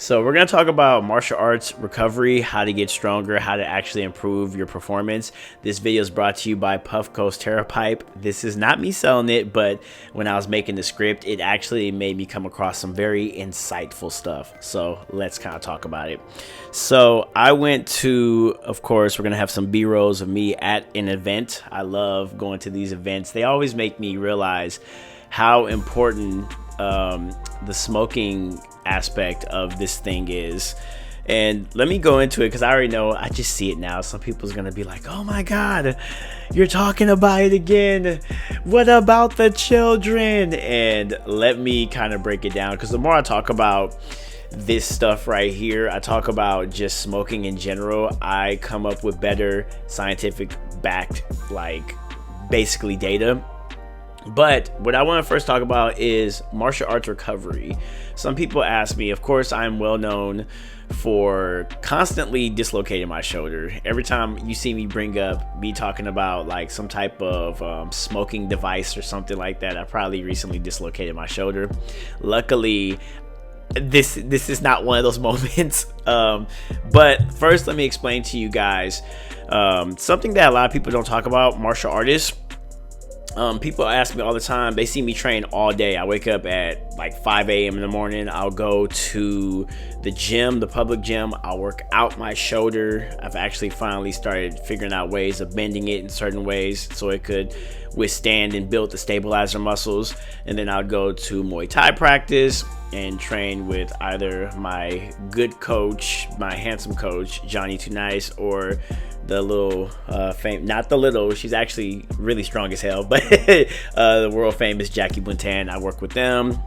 So we're going to talk about martial arts recovery, how to get stronger, how to actually improve your performance. This video is brought to you by Puffco's TerraPipe. This is not me selling it, but when I was making the script, it actually made me come across some very insightful stuff. So let's kind of talk about it. So I went to, of course, we're going to have some B-rolls of me at an event. I love going to these events. They always make me realize how important the smoking aspect of this thing is. And let me go into it because I already know, I just see it now. Some people's gonna be like, oh my god, you're talking about it again, what about the children? And let me kind of break it down, because the more I talk about this stuff right here, I talk about just smoking in general, I come up with better scientific backed, like, basically data. But what I want to first talk about is martial arts recovery. Some people ask me, of course, I'm well known for constantly dislocating my shoulder. Every time you see me bring up me talking about like some type of smoking device or something like that, I probably recently dislocated my shoulder. Luckily, this is not one of those moments. But first, let me explain to you guys something that a lot of people don't talk about, martial artists. People ask me all the time. They see me train all day. I wake up at like 5 a.m. in the morning. I'll go to the gym, the public gym. I'll work out my shoulder. I've actually finally started figuring out ways of bending it in certain ways so it could withstand and build the stabilizer muscles. And then I'll go to Muay Thai practice and train with either my good coach, my handsome coach, Johnny Too Nice, or the little not the little, she's actually really strong as hell, but the world famous Jackie Buntan. I work with them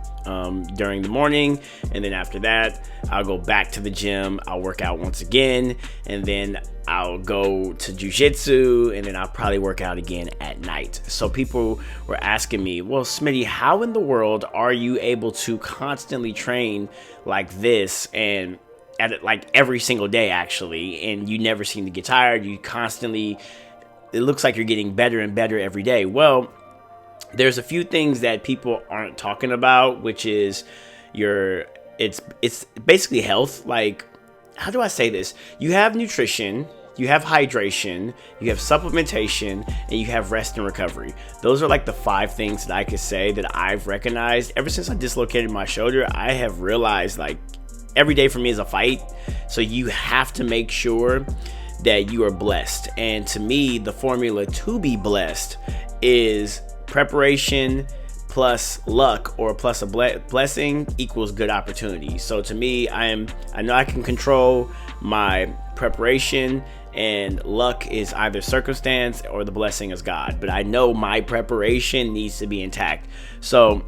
during the morning, and then after that I'll go back to the gym. I'll work out once again, and then I'll go to jiu-jitsu, and then I'll probably work out again at night. So people were asking me, well, Smitty, how in the world are you able to constantly train like this and at it like every single day actually, and you never seem to get tired? You constantly, it looks like you're getting better and better every day. Well, there's a few things that people aren't talking about, which is it's basically health. Like, how do I say this? You have nutrition, you have hydration, you have supplementation, and you have rest and recovery. Those are like the 5 things that I could say that I've recognized ever since I dislocated my shoulder. I have realized like every day for me is a fight. So you have to make sure that you are blessed. And to me, the formula to be blessed is preparation plus luck, or plus a blessing equals good opportunity. So to me, I know I can control my preparation, and luck is either circumstance or the blessing is God. But I know my preparation needs to be intact. So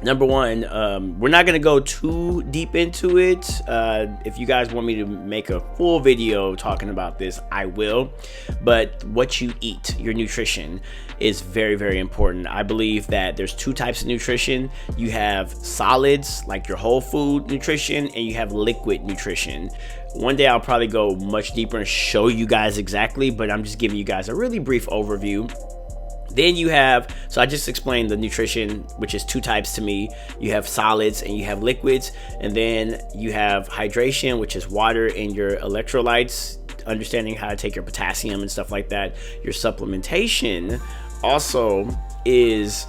number one, we're not going to go too deep into it. If you guys want me to make a full video talking about this, I will. But what you eat, your nutrition, is very, very important. I believe that there's 2 types of nutrition. You have solids, like your whole food nutrition, and you have liquid nutrition. One day I'll probably go much deeper and show you guys exactly, but I'm just giving you guys a really brief overview. Then you have, so I just explained the nutrition, which is 2 types to me. You have solids and you have liquids. And then you have hydration, which is water and your electrolytes, understanding how to take your potassium and stuff like that. Your supplementation also is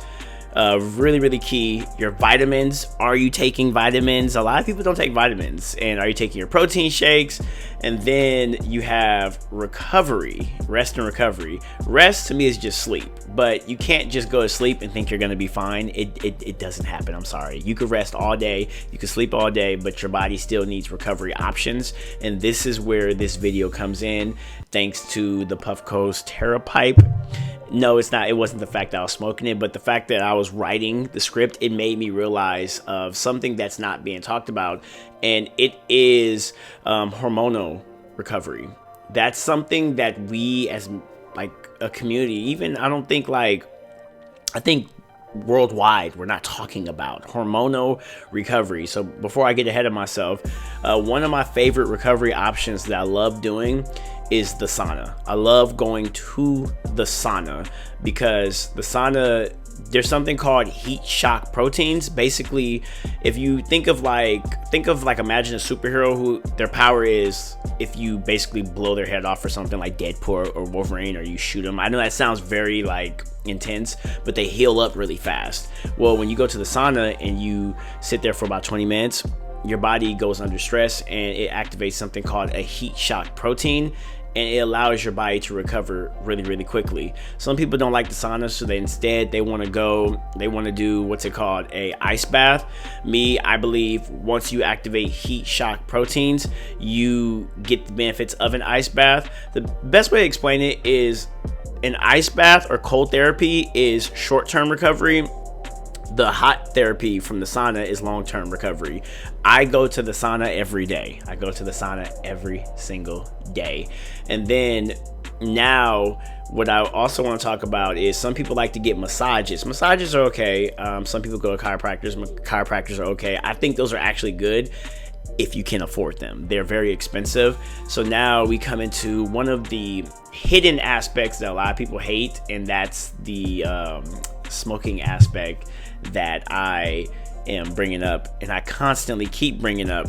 really, really key. Your vitamins. Are you taking vitamins? A lot of people don't take vitamins. And are you taking your protein shakes? And then you have recovery, rest and recovery. Rest to me is just sleep, but you can't just go to sleep and think you're going to be fine. It doesn't happen. I'm sorry. You could rest all day, you could sleep all day, but your body still needs recovery options. And this is where this video comes in, thanks to the Puffco's TerraPipe. No, it's not. It wasn't the fact that I was smoking it, but the fact that I was writing the script, it made me realize of something that's not being talked about, and it is hormonal recovery. That's something that we as like a community, even I think worldwide, we're not talking about hormonal recovery. So before I get ahead of myself, one of my favorite recovery options that I love doing is the sauna. I love going to the sauna because the sauna there's something called heat shock proteins. Basically, if you think of like imagine a superhero who their power is if you basically blow their head off or something, like Deadpool or Wolverine, or you shoot them. I know that sounds very like intense, but they heal up really fast. Well, when you go to the sauna and you sit there for about 20 minutes, your body goes under stress and it activates something called a heat shock protein, and it allows your body to recover really, really quickly. Some people don't like the sauna, so they want to do what's it called, a ice bath. I believe once you activate heat shock proteins, you get the benefits of an ice bath. The best way to explain it is an ice bath or cold therapy is short-term recovery. The hot therapy from the sauna is long-term recovery. I go to the sauna every day. I go to the sauna every single day. And then now what I also want to talk about is some people like to get massages. Massages are okay. Some people go to chiropractors. Chiropractors are okay. I think those are actually good if you can afford them. They're very expensive. So now we come into one of the hidden aspects that a lot of people hate, and that's the smoking aspect that I am bringing up, and I constantly keep bringing up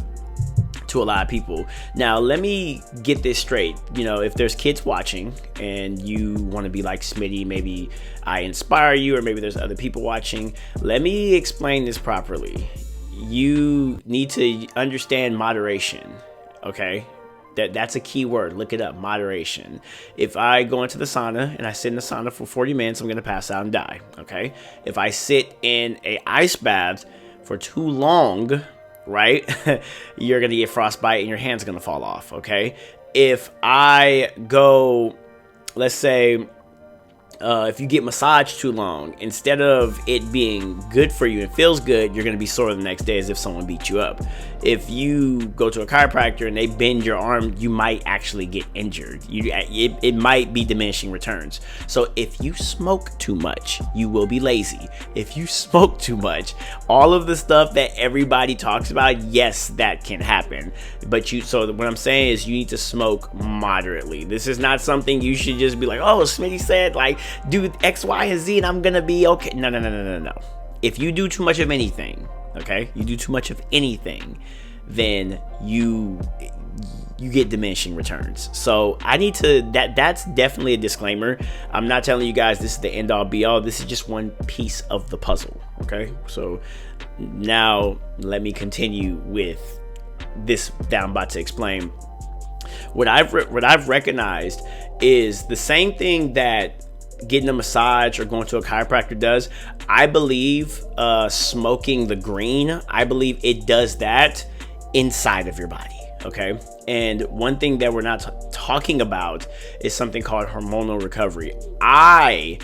to a lot of people. Now, let me get this straight. You know, if there's kids watching and you want to be like Smitty, maybe I inspire you, or maybe there's other people watching, let me explain this properly. You need to understand moderation, okay? That's a key word. Look it up, moderation. If I go into the sauna and I sit in the sauna for 40 minutes, I'm going to pass out and die, okay? If I sit in a ice bath for too long, right, you're going to get frostbite and your hand's going to fall off, okay? If I go, let's say, if you get massaged too long, instead of it being good for you and feels good, you're going to be sore the next day as if someone beat you up. If you go to a chiropractor and they bend your arm, you might actually get injured. It might be diminishing returns. So if you smoke too much, you will be lazy. If you smoke too much, all of the stuff that everybody talks about, yes, that can happen. So what I'm saying is you need to smoke moderately. This is not something you should just be like, oh, Smitty said, like, do X, Y, and Z and I'm gonna be okay. No. If you do too much of anything, okay, then you get diminishing returns. So I need to, that's definitely a disclaimer. I'm not telling you guys this is the end all be all. This is just one piece of the puzzle, okay? So now let me continue with this that I'm about to explain. What I've recognized is the same thing that getting a massage or going to a chiropractor does. I believe smoking the green, I believe it does that inside of your body, okay? And one thing that we're not talking about is something called hormonal recovery. I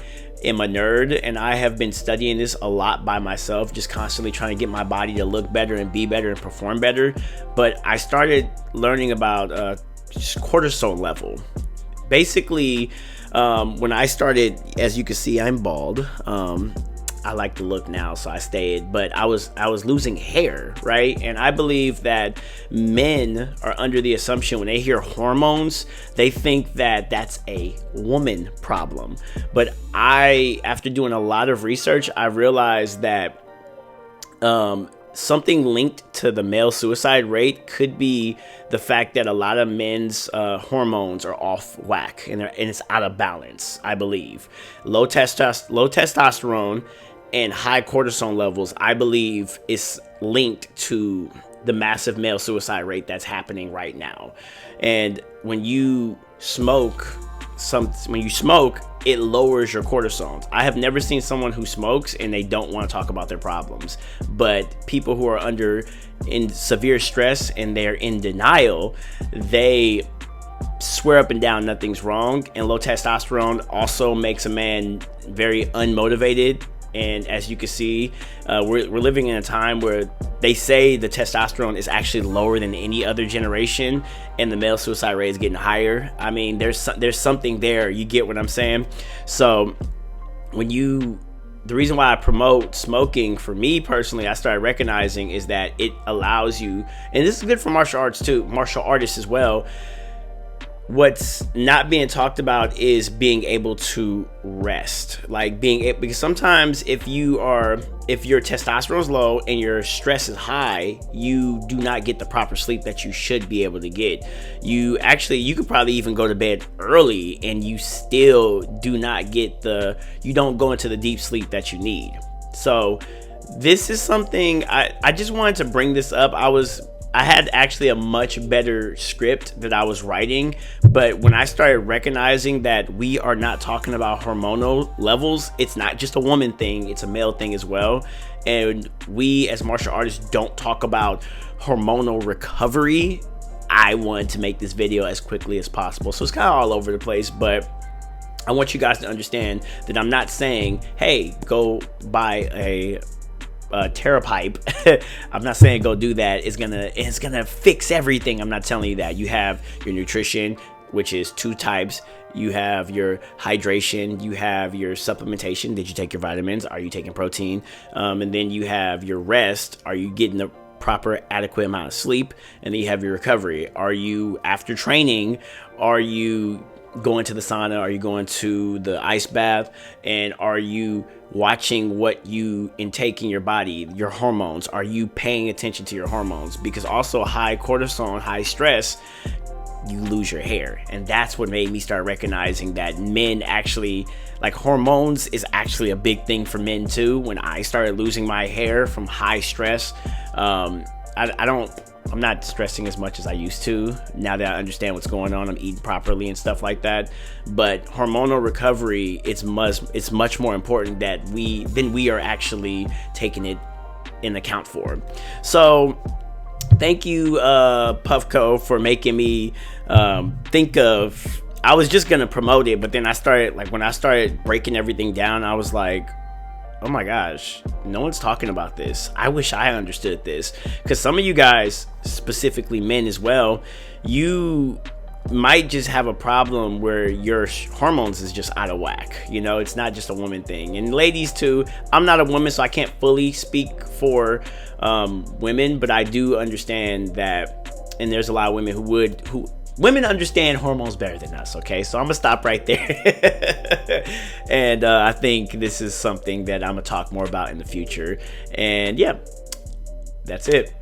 am a nerd and I have been studying this a lot by myself, just constantly trying to get my body to look better and be better and perform better. But I started learning about cortisol level. Basically, when I started, as you can see, I'm bald. I like to look now, so I stayed, but I was losing hair, right? And I believe that men are under the assumption when they hear hormones, they think that that's a woman problem. But after doing a lot of research, I realized that something linked to the male suicide rate could be the fact that a lot of men's hormones are off whack and it's out of balance. I believe low testosterone and high cortisol levels, I believe, is linked to the massive male suicide rate that's happening right now. And when you smoke, it lowers your cortisol. I have never seen someone who smokes and they don't want to talk about their problems. But people who are in severe stress and they're in denial, they swear up and down nothing's wrong. And low testosterone also makes a man very unmotivated. And as you can see, we're living in a time where they say the testosterone is actually lower than any other generation, and the male suicide rate is getting higher. I mean, there's something there. You get what I'm saying? So the reason why I promote smoking, for me personally, I started recognizing is that it allows you, and this is good for martial arts too, martial artists as well. what's not being talked about is being able to rest, like because sometimes if your testosterone's low and your stress is high, you do not get the proper sleep that you should be able to get. You could probably even go to bed early and you still do not get you don't go into the deep sleep that you need. So this is something I just wanted to bring this up. I had actually a much better script that I was writing, but when I started recognizing that we are not talking about hormonal levels, it's not just a woman thing, it's a male thing as well. And we as martial artists don't talk about hormonal recovery. I wanted to make this video as quickly as possible. So it's kind of all over the place, but I want you guys to understand that I'm not saying, hey, go buy a TerraPipe. I'm not saying go do that. It's gonna fix everything. I'm not telling you that. You have your nutrition, which is 2 types. You have your hydration, you have your supplementation. Did you take your vitamins? Are you taking protein? And then you have your rest. Are you getting the proper adequate amount of sleep? And then you have your recovery. Are you, after training, are you going to the sauna? Are you going to the ice bath? And are you watching what you intake in your body, your hormones? Are you paying attention to your hormones? Because also high cortisol, high stress, you lose your hair. And that's what made me start recognizing that men actually, like, hormones is actually a big thing for men too. When I started losing my hair from high stress, I'm not stressing as much as I used to. Now that I understand what's going on, I'm eating properly and stuff like that. But hormonal recovery, it's much more important that we are actually taking it in account for. So thank you, Puffco, for making me think of. I was just gonna promote it, but then when I started breaking everything down, I was like, oh my gosh, no one's talking about this. I wish I understood this, because some of you guys, specifically men as well, you might just have a problem where your hormones is just out of whack. You know, it's not just a woman thing. And ladies too, I'm not a woman, so I can't fully speak for women, but I do understand that, and there's a lot of women who women understand hormones better than us, okay? So I'm gonna stop right there. And I think this is something that I'm gonna talk more about in the future. And yeah, that's it.